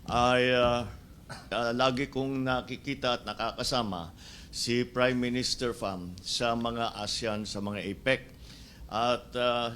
ay lagi kong nakikita at nakakasama si Prime Minister Pham sa mga ASEAN, sa mga APEC. At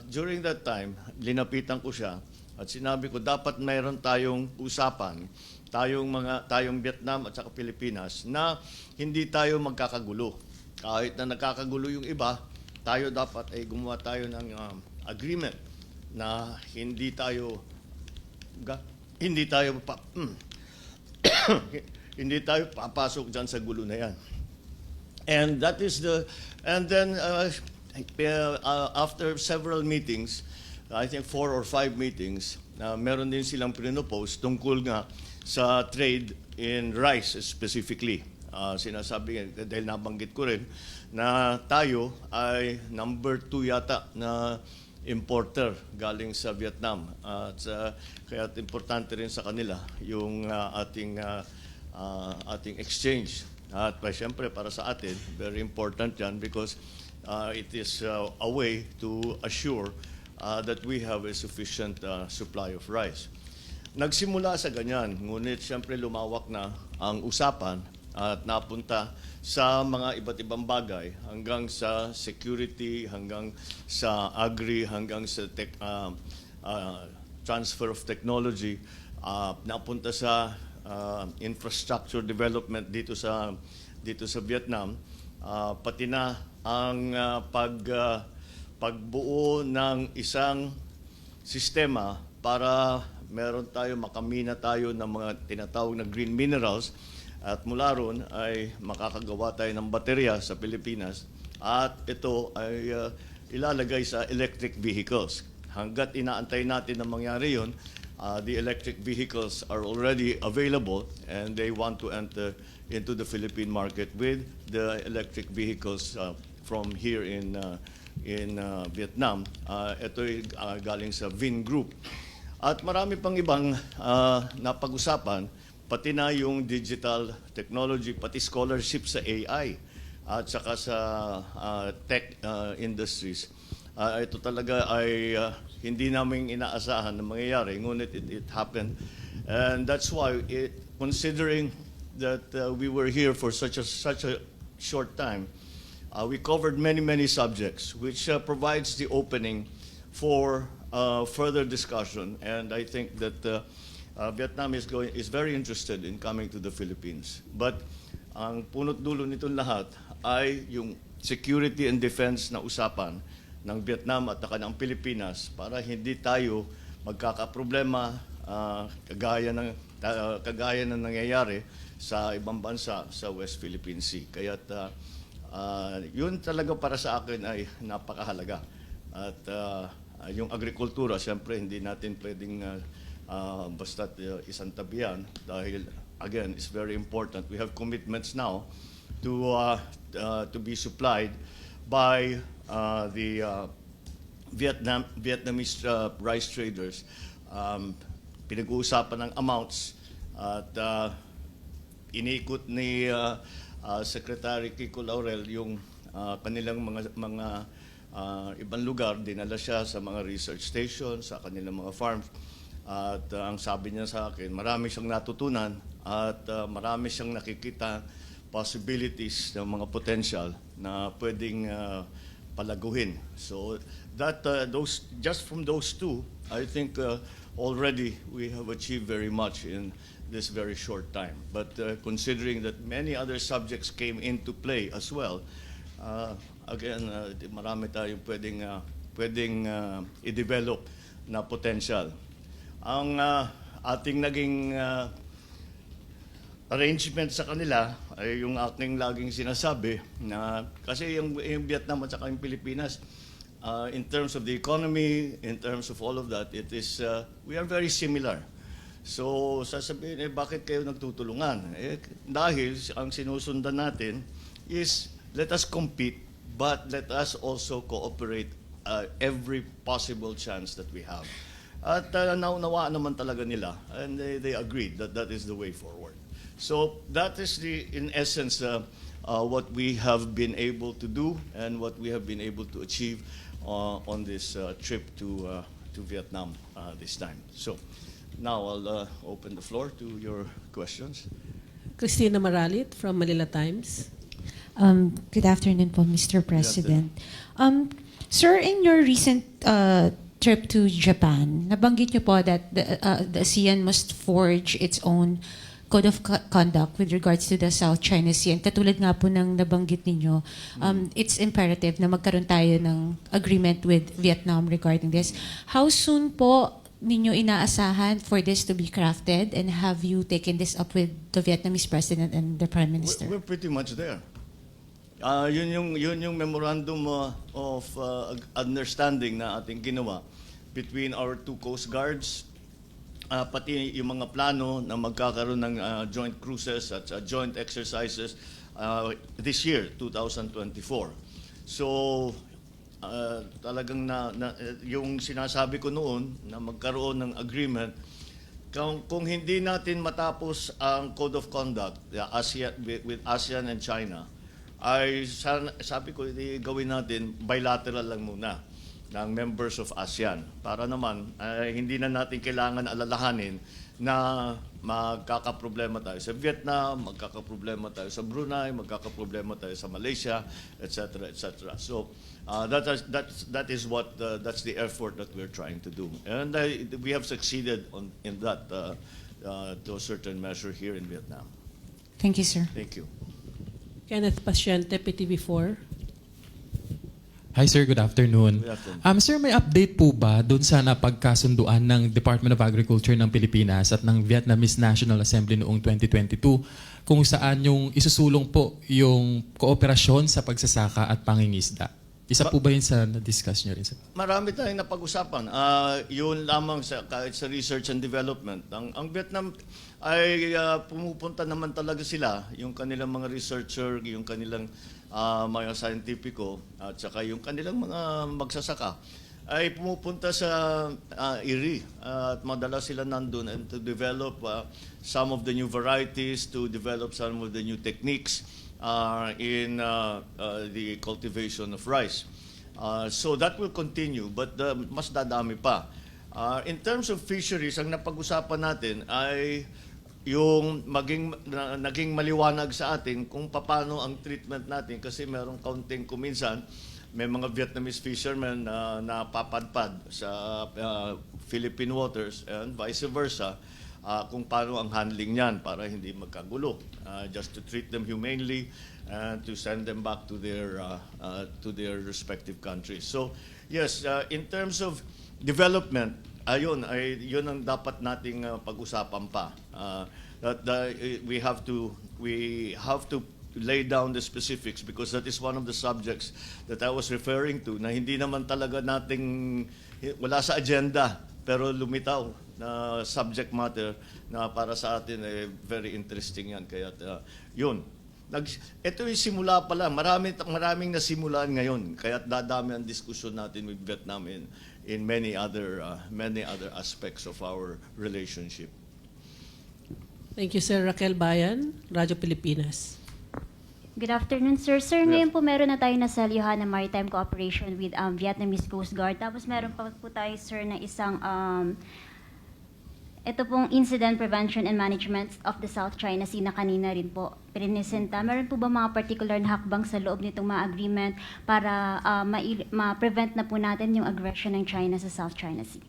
during that time, linapitan ko siya at sinabi ko dapat mayroon tayong usapan, tayong Vietnam at saka Pilipinas na hindi tayo magkakagulo. Kahit na nagkakagulo yung iba, tayo dapat ay gumawa tayo ng agreement na hindi tayo hindi tayo papasok dyan sa gulo na yan. And that is and then after several meetings, I think 4 or 5 meetings, meron din silang pinopose tungkol nga sa trade in rice specifically. Sinasabi, dahil nabanggit ko rin, na tayo ay number 2 yata na importer galing sa Vietnam. Kaya importante rin sa kanila yung ating exchange. At siyempre para sa atin, very important yan because it is a way to assure that we have a sufficient supply of rice. Nagsimula sa ganyan, ngunit siyempre lumawak na ang usapan at napunta sa mga iba't ibang bagay hanggang sa security, hanggang sa agri, hanggang sa transfer of technology, napunta sa infrastructure development dito sa Vietnam, pati na ang pagbuo ng isang sistema para meron tayo, makamina tayo ng mga tinatawag na green minerals at mula ron ay makakagawa tayo ng baterya sa Pilipinas at ito ay ilalagay sa electric vehicles. Hanggat inaantay natin na mangyari yun, the electric vehicles are already available and they want to enter into the Philippine market with the electric vehicles from here in Vietnam. Ito ay galing sa Vin Group. At marami pang ibang napag-usapan, pati na yung digital technology, pati scholarship sa AI at saka sa tech industries. Ito talaga ay hindi namin inaasahan na mangyayari, ngunit it happened. And that's why, considering that we were here for such a short time, we covered many subjects, which provides the opening for further discussion. And I think that Vietnam is very interested in coming to the Philippines. But ang punot dulo nitong lahat ay yung security and defense na usapan ng Vietnam at ng Pilipinas para hindi tayo magkakaproblema kagaya ng nangyayari sa ibang bansa sa West Philippine Sea. Kaya yun talaga para sa akin ay napakahalaga. At yung agrikultura, siyempre hindi natin pwedeng basta't isang tabihan dahil again, it's very important. We have commitments now to be supplied by the Vietnamese rice traders. Pinag-uusapan ng amounts at iniikot ni Secretary Kiko Laurel yung kanilang mga ibang lugar. Dinala siya sa mga research stations, sa kanilang mga farms. At ang sabi niya sa akin, marami siyang natutunan at marami siyang nakikita possibilities ng mga potential na pwedeng palaguhin. So that just from those two, I think already we have achieved very much in this very short time. But considering that many other subjects came into play as well, again, marami tayong pwedeng i-develop na potential. Ang ating naging arrangement sa kanila ay yung aking laging sinasabi na kasi yung Vietnam at saka yung Pilipinas, in terms of the economy, in terms of all of that, it is we are very similar. So sasabihin, bakit kayo nagtutulungan? Dahil ang sinusundan natin is let us compete, but let us also cooperate every possible chance that we have. At naunawaan naman talaga nila, and they agreed that that is the way forward. So that is in essence what we have been able to do and what we have been able to achieve on this trip to Vietnam this time. So Now I'll open the floor to your questions. Christina Maralit from Manila Times. Good afternoon po, Mr. President. Sir, in your recent trip to Japan, nabanggit niyo po that the ASEAN must forge its own code of conduct with regards to the South China Sea. And katulad nga po ng nabanggit ninyo, it's imperative na magkaroon tayo ng agreement with Vietnam regarding this. How soon po ninyo inaasahan for this to be crafted, and have you taken this up with the Vietnamese President and the Prime Minister? We're pretty much there. Yun yung memorandum of understanding na ating ginawa between our two coast guards, pati yung mga plano na magkakaroon ng joint cruises at joint exercises this year, 2024. So, talagang yung sinasabi ko noon na magkaroon ng agreement, kung hindi natin matapos ang Code of Conduct with ASEAN and China, ay sabi ko, gawin natin bilateral lang muna ng members of ASEAN para naman hindi na natin kailangan alalahanin na magkakaproblema tayo sa Vietnam, magkakaproblema tayo sa Brunei, magkakaproblema tayo sa Malaysia, etc., etc. So that is what that's the effort that we're trying to do, and we have succeeded in that to a certain measure here in Vietnam. Thank you, sir. Thank you. Kenneth Pasyente, PTV4. Hi sir, good afternoon. Good afternoon. Sir, may update po ba doon sa napagkasunduan ng Department of Agriculture ng Pilipinas at ng Vietnamese National Assembly noong 2022 kung saan yung isusulong po yung kooperasyon sa pagsasaka at pangingisda? Isa po ba yun sa na-discuss nyo rin, sir? Marami tayong napag-usapan. Yun lamang kahit sa research and development. Ang Vietnam ay pumupunta naman talaga sila, yung kanilang mga researcher, yung kanilang mga scientifico, at saka yung kanilang mga magsasaka, ay pumupunta sa IRI at madalas sila nandun and to develop some of the new varieties, to develop some of the new techniques in the cultivation of rice. So that will continue, but mas dadami pa. In terms of fisheries, ang napag-usapan natin ay yung naging maliwanag sa atin kung paano ang treatment natin, kasi merong kaunting kuminsan, may mga Vietnamese fishermen na napapadpad sa Philippine waters and vice versa, kung paano ang handling niyan para hindi magkagulo, just to treat them humanely and to send them back to their respective countries. So yes, in terms of development, yun ang dapat nating pag-usapan pa. That we have to lay down the specifics, because that is one of the subjects that I was referring to, na hindi naman talaga wala sa agenda, pero lumitaw na subject matter na para sa atin very interesting yan. Kaya yun. Ito yung simula pa lang. Maraming nasimulan ngayon. Kaya dadami ang diskusyon natin with Vietnam in many other aspects of our relationship. Thank you, Sir. Raquel Bayan, Radyo Pilipinas. Good afternoon, sir. Sir, ngayon po meron na tayo nasalyahan na maritime cooperation with Vietnamese Coast Guard. Tapos meron pa po tayo, sir, na isang ito pong Incident Prevention and Management of the South China Sea na kanina rin po pinipresenta. Meron po ba mga particular na hakbang sa loob nitong mga agreement para ma-prevent na po natin yung aggression ng China sa South China Sea?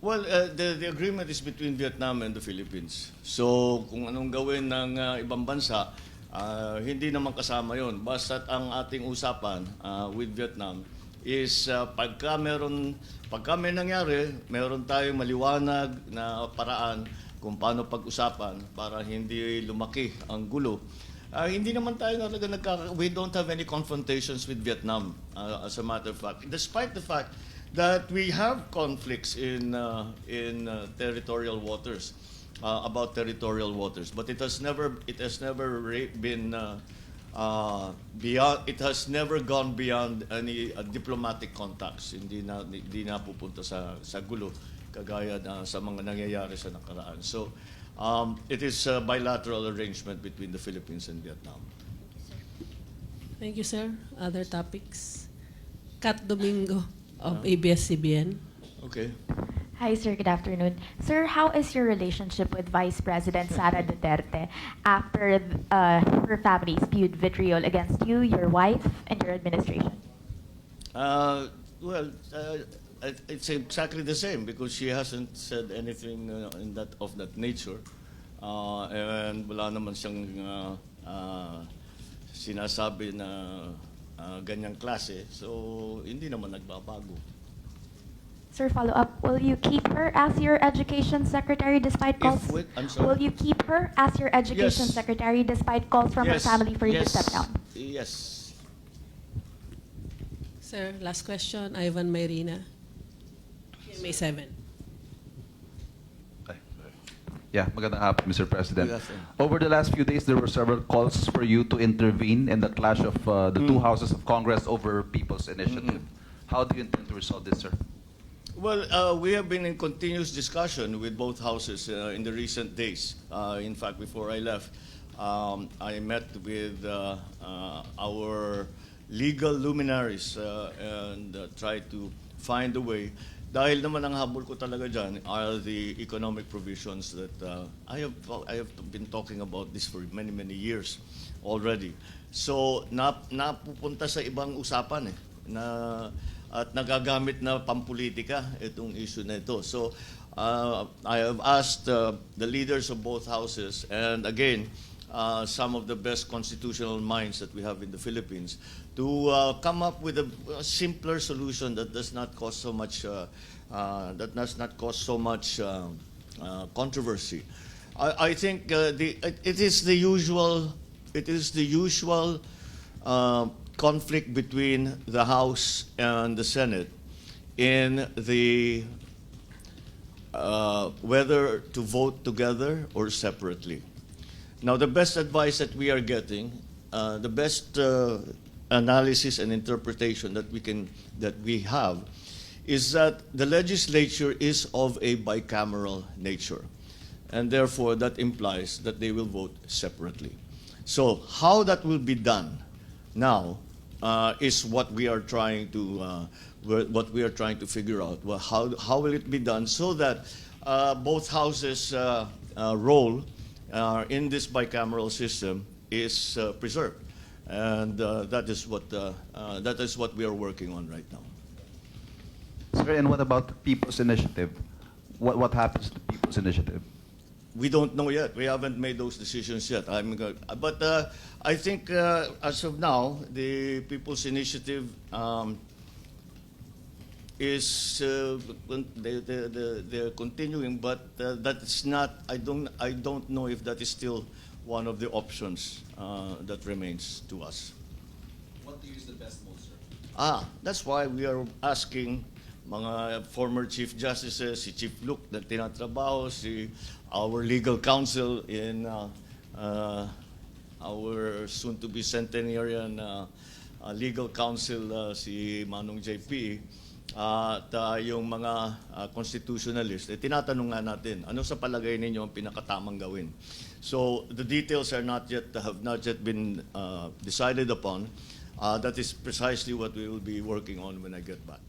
Well, the agreement is between Vietnam and the Philippines. So kung anong gawin ng ibang bansa, hindi naman kasama yon. Basta't ang ating usapan with Vietnam is pagka may nangyari, meron tayong maliwanag na paraan kung paano pag-usapan para hindi lumaki ang gulo. Hindi naman tayo we don't have any confrontations with Vietnam, as a matter of fact. Despite the fact that we have conflicts in territorial waters, about territorial waters, but it has never been beyond. It has never gone beyond any diplomatic contacts. Hindi na pupunta sa gulo kagaya sa mga nangyayari sa nakaraan. So it is a bilateral arrangement between the Philippines and Vietnam. Thank you, sir. Other topics? Kat Domingo of ABS-CBN. Okay. Hi, sir. Good afternoon. Sir, how is your relationship with Vice President Sara Duterte after her family spewed vitriol against you, your wife, and your administration? Well, it's exactly the same because she hasn't said anything of that nature, and wala naman siyang sinasabi na ganyang klase. So hindi naman nagbabago. Sir, follow up. Will you keep her as your education secretary despite calls? I'm sorry? Will you keep her as your education Yes. secretary despite calls from her Yes. family for you to Yes. step down? Yes. Sir, last question, Ivan Mayrina. May 7. Yeah, magandang hapon, Mr. President. Good afternoon. Over the last few days, there were several calls for you to intervene in the clash of the two houses of Congress over People's Initiative. How do you intend to resolve this, sir? Well, we have been in continuous discussion with both houses in the recent days. In fact, before I left, I met with our legal luminaries and tried to find a way. Dahil naman ang habol ko talaga dyan are the economic provisions that I have been talking about this for many, many years already. So, napupunta sa ibang usapan at nagagamit na pampolitika itong issue na ito. So, I have asked the leaders of both houses and again, some of the best constitutional minds that we have in the Philippines to come up with a simpler solution that does not cause so much controversy. I think it is the usual conflict between the House and the Senate in the whether to vote together or separately. Now, the best advice that we are getting, the best analysis and interpretation that we have, is that the legislature is of a bicameral nature, and therefore that implies that they will vote separately. So, how that will be done now is what we are trying to figure out. Well, how will it be done so that both houses' role in this bicameral system is preserved, and that is what we are working on right now. Sir, and what about the People's Initiative? What happens to the People's Initiative? We don't know yet. We haven't made those decisions yet. But I think as of now, the People's Initiative is they're continuing, but that is not. I don't know if that is still one of the options that remains to us. What do you use the best most, sir? That's why we are asking mga former Chief Justices, si Chief Luke na tinatrabaho, our legal counsel in our soon-to-be centenarian legal counsel, si Manong JP, at yung mga constitutionalist, tinatanong nga natin, ano sa palagay ninyo ang pinakatamang gawin? So the details have not yet been decided upon. That is precisely what we will be working on when I get back.